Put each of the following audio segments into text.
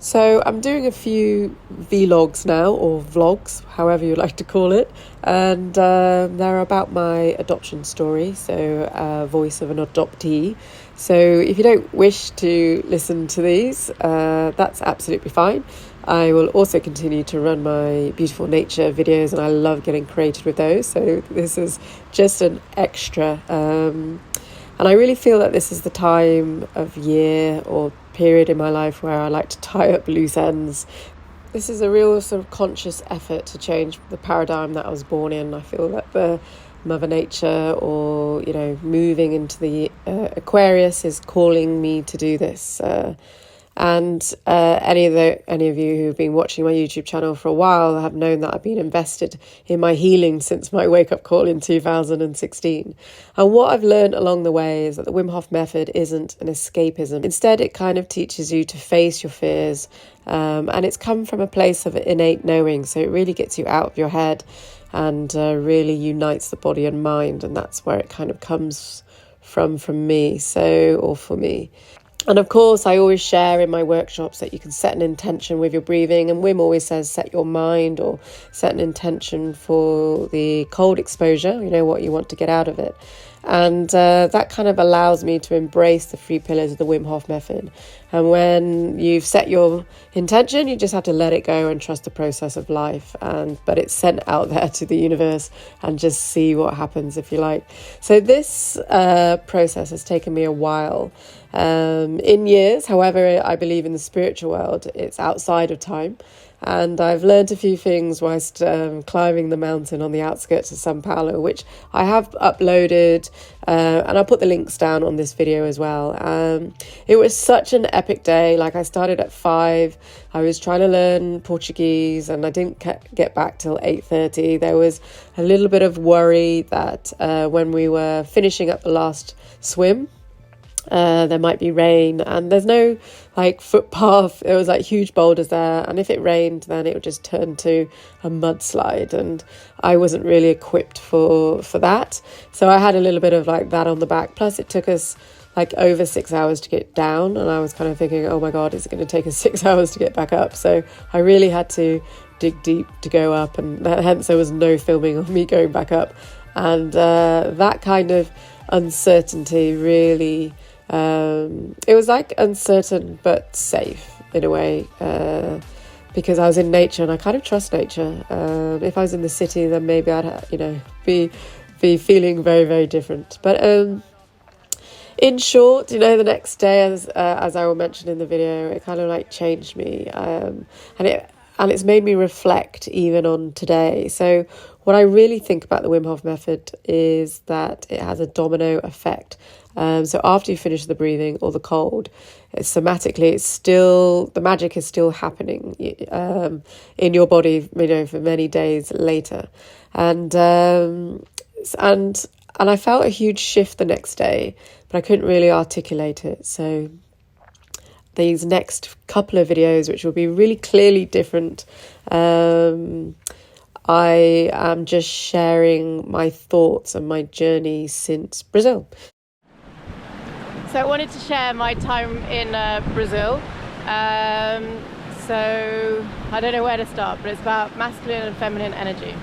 So I'm doing a few vlogs now, or vlogs, however you like to call it, and they're about my adoption story, so voice of an adoptee. So if you don't wish to listen to these, that's absolutely fine. I will also continue to run my beautiful nature videos, and I love getting creative with those. So this is just an extra. And I really feel that this is the time of year or period in my life where I like to tie up loose ends. This is a real sort of conscious effort to change the paradigm that I was born in. I feel that the Mother Nature, or moving into the Aquarius, is calling me to do this. And any of you who've been watching my YouTube channel for a while have known that I've been invested in my healing since my wake-up call in 2016. And what I've learned along the way is that the Wim Hof Method isn't an escapism. Instead, it kind of teaches you to face your fears. And it's come from a place of innate knowing. So it really gets you out of your head and really unites the body and mind. And that's where it kind of comes from me, or for me. And of course, I always share in my workshops that you can set an intention with your breathing. And Wim always says, set your mind or set an intention for the cold exposure, what you want to get out of it. And that kind of allows me to embrace the 3 pillars of the Wim Hof Method. And when you've set your intention, you just have to let it go and trust the process of life. But it's sent out there to the universe and just see what happens, if you like. So this process has taken me a while. In years, however, I believe in the spiritual world, it's outside of time. And I've learned a few things whilst climbing the mountain on the outskirts of São Paulo, which I have uploaded, and I'll put the links down on this video as well. It was such an epic day. Like, I started at 5. I was trying to learn Portuguese, and I didn't get back till 8:30. There was a little bit of worry that when we were finishing up the last swim, there might be rain, and there's no footpath. It was huge boulders there, and if it rained, then it would just turn to a mudslide, and I wasn't really equipped for that. So I had a little bit of that on the back. Plus it took us over 6 hours to get down, and I was kind of thinking, oh my god, is it going to take us 6 hours to get back up? So I really had to dig deep to go up, and hence there was no filming of me going back up. And that kind of uncertainty really, it was uncertain but safe in a way, because I was in nature and I kind of trust nature. If I was in the city, then maybe I'd be feeling very, very different. But in short, the next day, as I will mention in the video, it kind of changed me, and it's made me reflect even on today. So what I really think about the Wim Hof Method is that it has a domino effect. So after you finish the breathing or the cold, somatically, the magic is still happening in your body, for many days later. And I felt a huge shift the next day, but I couldn't really articulate it. So these next couple of videos, which will be really clearly different, I am just sharing my thoughts and my journey since Brazil. So I wanted to share my time in Brazil. So I don't know where to start, but it's about masculine and feminine energy.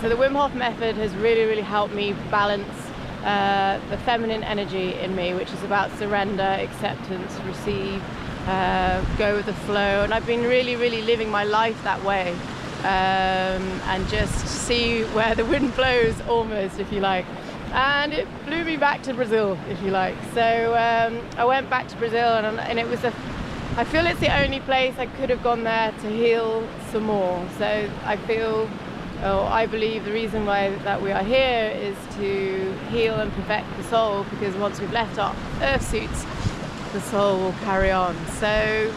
So the Wim Hof Method has really, really helped me balance the feminine energy in me, which is about surrender, acceptance, receive, go with the flow. And I've been really, really living my life that way, and just see where the wind blows, almost, if you like. And it blew me back to Brazil, if you like. So I went back to Brazil, and it was I feel it's the only place I could have gone there to heal some more. So I believe the reason why that we are here is to heal and perfect the soul, because once we've left our earth suits, the soul will carry on. So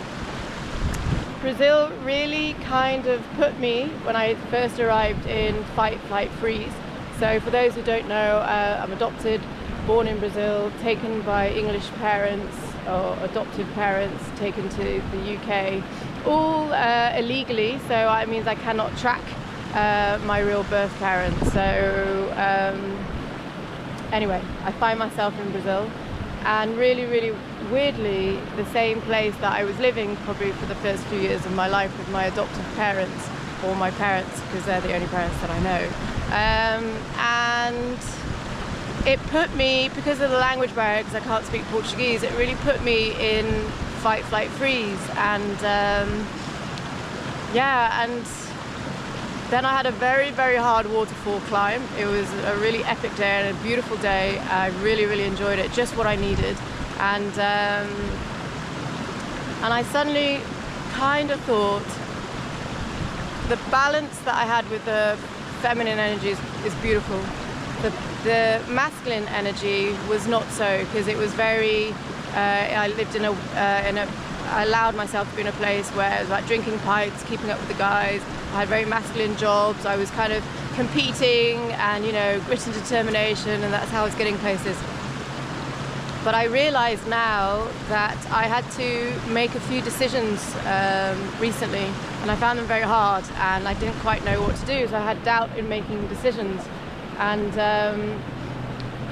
Brazil really kind of put me, when I first arrived, in fight, flight, freeze. So for those who don't know, I'm adopted, born in Brazil, taken by English parents or adoptive parents, taken to the UK, all illegally. So it means I cannot track my real birth parents. So anyway, I find myself in Brazil, And really, really weirdly, the same place that I was living probably for the first few years of my life with my adoptive parents, or my parents, because they're the only parents that I know. And it put me, because of the language barrier, because I can't speak Portuguese, it really put me in fight, flight, freeze. And and then I had a very, very hard waterfall climb. It was a really epic day and a beautiful day. I really, really enjoyed it, just what I needed. And I suddenly kind of thought the balance that I had with the feminine energy is beautiful. The masculine energy was not so, because it was very, I lived I allowed myself to be in a place where it was like drinking pints, keeping up with the guys. I had very masculine jobs. I was kind of competing and, grit and determination, and that's how I was getting places. But I realized now that I had to make a few decisions recently, and I found them very hard, and I didn't quite know what to do, so I had doubt in making decisions. And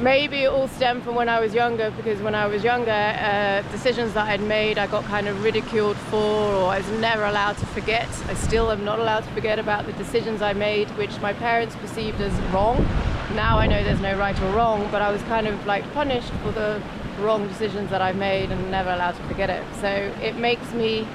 maybe it all stemmed from when I was younger, because when I was younger, decisions that I'd made I got kind of ridiculed for, or I was never allowed to forget. I still am not allowed to forget about the decisions I made, which my parents perceived as wrong. Now I know there's no right or wrong, but I was kind of like punished for the wrong decisions that I made and never allowed to forget it. So it makes me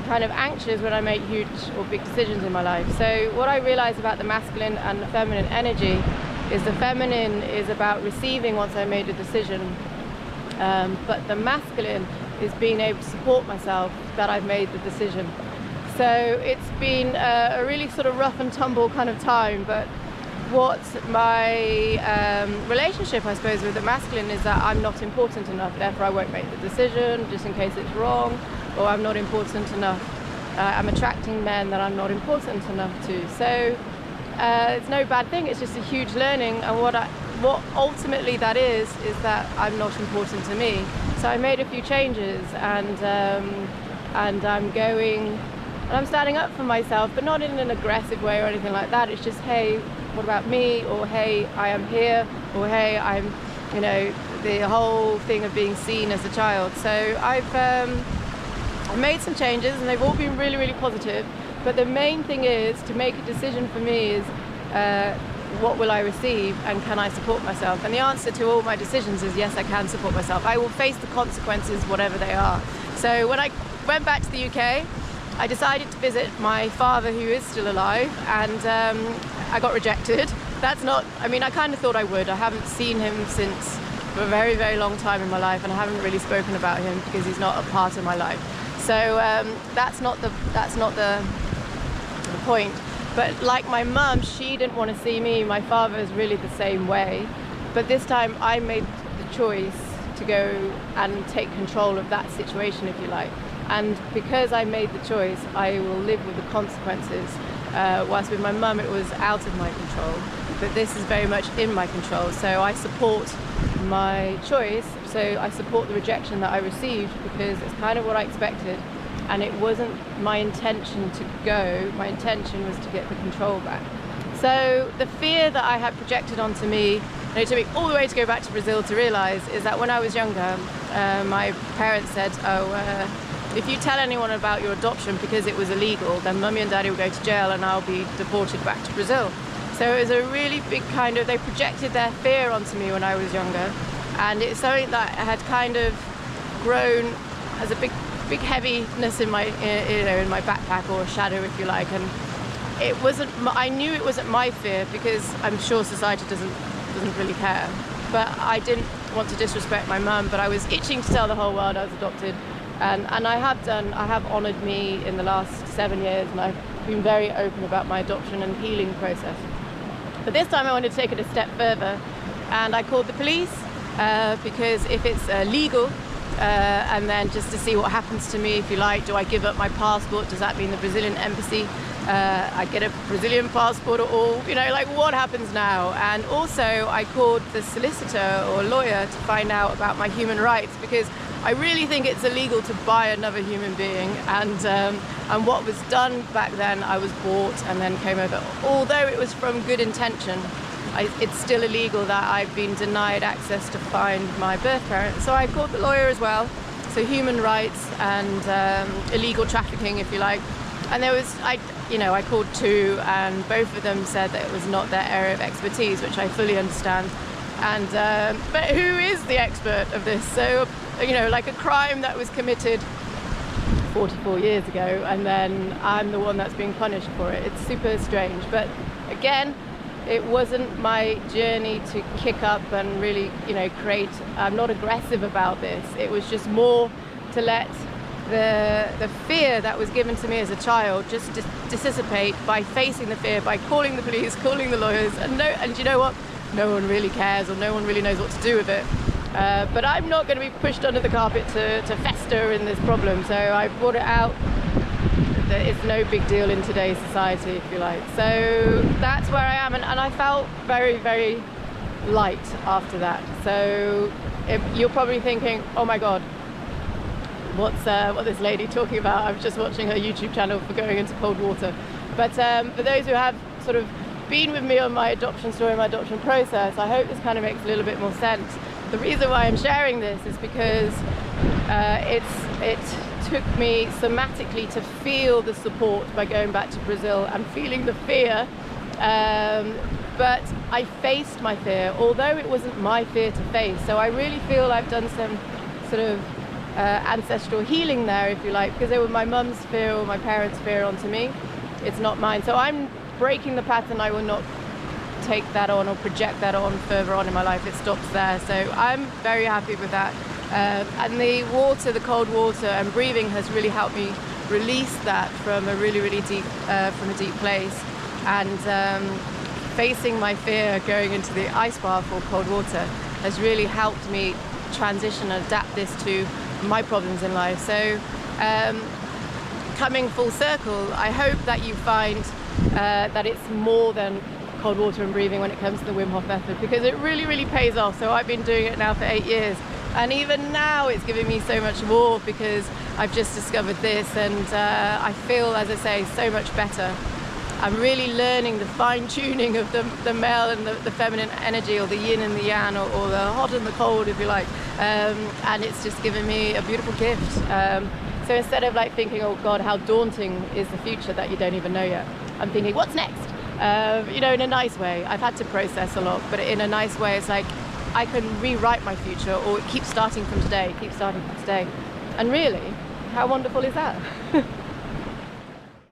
kind of anxious when I make huge or big decisions in my life. So what I realized about the masculine and feminine energy is the feminine is about receiving once I made a decision, but the masculine is being able to support myself that I've made the decision. So it's been a really sort of rough and tumble kind of time, but what my relationship, I suppose, with the masculine is that I'm not important enough, therefore I won't make the decision just in case it's wrong, or I'm not important enough. I'm attracting men that I'm not important enough to. So it's no bad thing, it's just a huge learning, and what ultimately that is that I'm not important to me. So I made a few changes, and I'm standing up for myself, but not in an aggressive way or anything like that. It's just, hey, what about me? Or hey, I am here, or hey, I'm, the whole thing of being seen as a child. So I've made some changes, and they've all been really, really positive. But the main thing is to make a decision for me is what will I receive, and can I support myself? And the answer to all my decisions is yes, I can support myself. I will face the consequences, whatever they are. So when I went back to the UK, I decided to visit my father, who is still alive, and I got rejected. That's not, I kind of thought I would. I haven't seen him since for a very, very long time in my life, and I haven't really spoken about him because he's not a part of my life. So that's not the point. But like my mum, she didn't want to see me. My father is really the same way. But this time I made the choice to go and take control of that situation, if you like. And because I made the choice, I will live with the consequences. Whilst with my mum, it was out of my control. But this is very much in my control. So I support my choice. So I support the rejection that I received, because it's kind of what I expected. And it wasn't my intention to go. My intention was to get the control back. So the fear that I had projected onto me, it took me all the way to go back to Brazil to realise, is that when I was younger, my parents said, if you tell anyone about your adoption because it was illegal, then mummy and daddy will go to jail and I'll be deported back to Brazil. So it was a really big they projected their fear onto me when I was younger. And it's something that had kind of grown as a big heaviness in my in my backpack, or a shadow, if you like. And it wasn't. I knew it wasn't my fear, because I'm sure society doesn't really care. But I didn't want to disrespect my mum. But I was itching to tell the whole world I was adopted, and I have honoured me in the last 7 years, and I've been very open about my adoption and healing process. But this time I wanted to take it a step further, and I called the police because if it's legal. And then just to see what happens to me, if you like. Do I give up my passport? Does that mean the Brazilian embassy, I get a Brazilian passport at all? What happens now? And also I called the solicitor or lawyer to find out about my human rights, because I really think it's illegal to buy another human being. And what was done back then, I was bought and then came over. Although it was from good intention, it's still illegal that I've been denied access to find my birth parents. So I called the lawyer as well, so human rights and illegal trafficking, if you like. And there was, I called two, and both of them said that it was not their area of expertise, which I fully understand. And but who is the expert of this? So, like a crime that was committed 44 years ago, and then I'm the one that's being punished for it. It's super strange. But again, it wasn't my journey to kick up and really, create. I'm not aggressive about this. It was just more to let the fear that was given to me as a child just dissipate by facing the fear, by calling the police, calling the lawyers, and you know what? No one really cares, or no one really knows what to do with it. But I'm not going to be pushed under the carpet to fester in this problem. So I brought it out. It's no big deal in today's society, if you like. So that's where I am, and I felt very, very light after that. So you're probably thinking, oh my God, what's this lady talking about? I was just watching her YouTube channel for going into cold water. But for those who have sort of been with me on my adoption story, my adoption process, I hope this kind of makes a little bit more sense. The reason why I'm sharing this is because it took me somatically to feel the support by going back to Brazil and feeling the fear. But I faced my fear, although it wasn't my fear to face. So I really feel I've done some sort of ancestral healing there, if you like, because they were my mum's fear or my parents' fear onto me. It's not mine. So I'm breaking the pattern. I will not take that on or project that on further on in my life. It stops there. So I'm very happy with that. And the water, the cold water and breathing has really helped me release that from a really, really deep, from a deep place. And facing my fear going into the ice bath or cold water has really helped me transition and adapt this to my problems in life. So coming full circle, I hope that you find that it's more than cold water and breathing when it comes to the Wim Hof Method, because it really, really pays off. So I've been doing it now for 8 years, and even now it's giving me so much more because I've just discovered this, and I feel, as I say, so much better. I'm really learning the fine-tuning of the male and the feminine energy, or the yin and the yang, or the hot and the cold, if you like, and it's just given me a beautiful gift. So instead of like thinking, oh God, how daunting is the future that you don't even know yet, I'm thinking, what's next? In a nice way. I've had to process a lot, but in a nice way, it's like I can rewrite my future, or keep starting from today, And really, how wonderful is that?